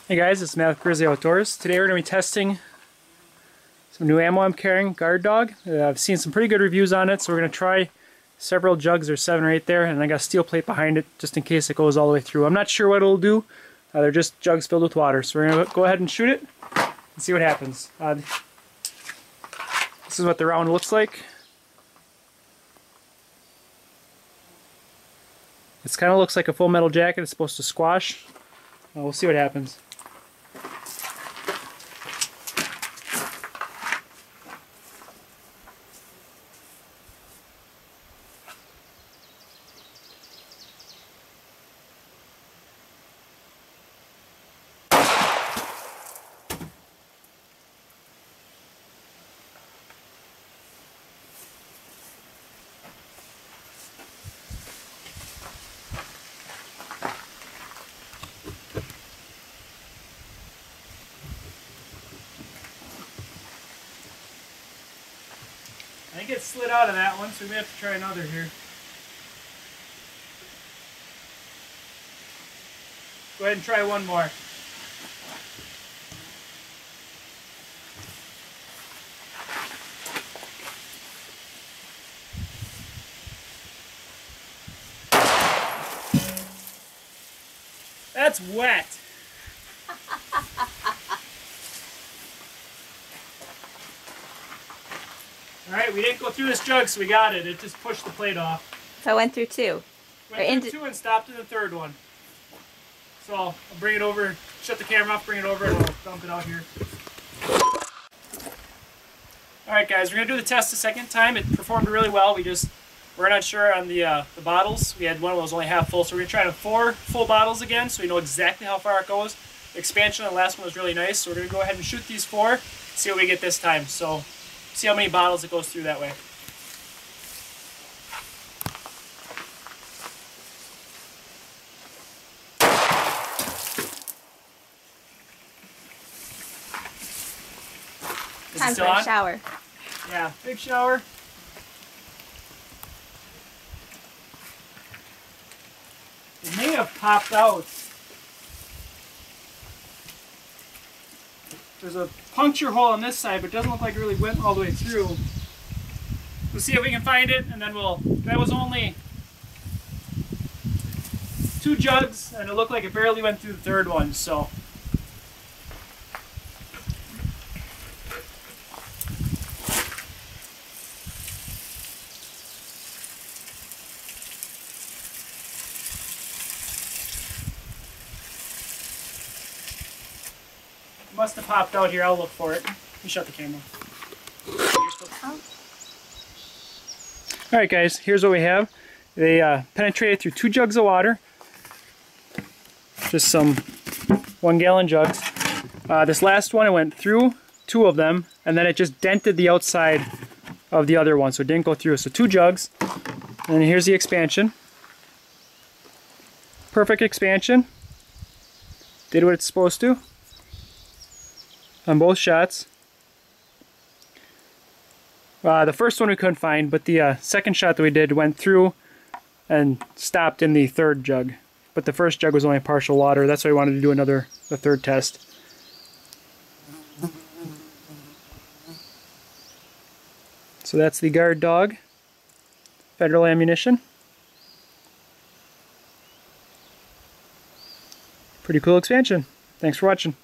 Hey guys, it's Matt with Grizzly-Outdoors. Today we're going to be testing some new ammo I'm carrying, Guard Dog. I've seen some pretty good reviews on it, so we're going to try several jugs. There's 7 or 8 there, and I got a steel plate behind it just in case it goes all the way through. I'm not sure what it'll do. They're just jugs filled with water, so we're going to go ahead and shoot it and see what happens. This is what the round looks like. It kind of looks like a full metal jacket. It's supposed to squash. We'll see what happens. I think it slid out of that one, so we may have to try another here. Go ahead and try one more. That's wet. Alright, we didn't go through this jug, so we got it. It just pushed the plate off. So I went through 2. Went through 2 and stopped in the 3rd one. So I'll bring it over, shut the camera off, bring it over, and I'll dump it out here. Alright guys, we're going to do the test a second time. It performed really well. We're not sure on the bottles. We had one of those only half full, so we're going to try 4 full bottles again so we know exactly how far it goes. The expansion on the last one was really nice, so we're going to go ahead and shoot these 4, see what we get this time. So see how many bottles it goes through that way. Is Time it still for a on? shower. Yeah, big shower. It may have popped out. There's a puncture hole on this side, but it doesn't look like it really went all the way through. We'll see if we can find it, and then that was only 2 jugs, and it looked like it barely went through the 3rd one, so. Must have popped out here. I'll look for it. Let me shut the camera. Alright guys, here's what we have. They penetrated through 2 jugs of water. Just some 1-gallon jugs. This last one, it went through 2 of them, and then it just dented the outside of the other one, so it didn't go through. So 2 jugs. And here's the expansion. Perfect expansion. Did what it's supposed to on both shots. The first one we couldn't find, but the second shot that we did went through and stopped in the 3rd jug. But the first jug was only partial water. That's why we wanted to do the 3rd test. So that's the Guard Dog federal ammunition. Pretty cool expansion. Thanks for watching.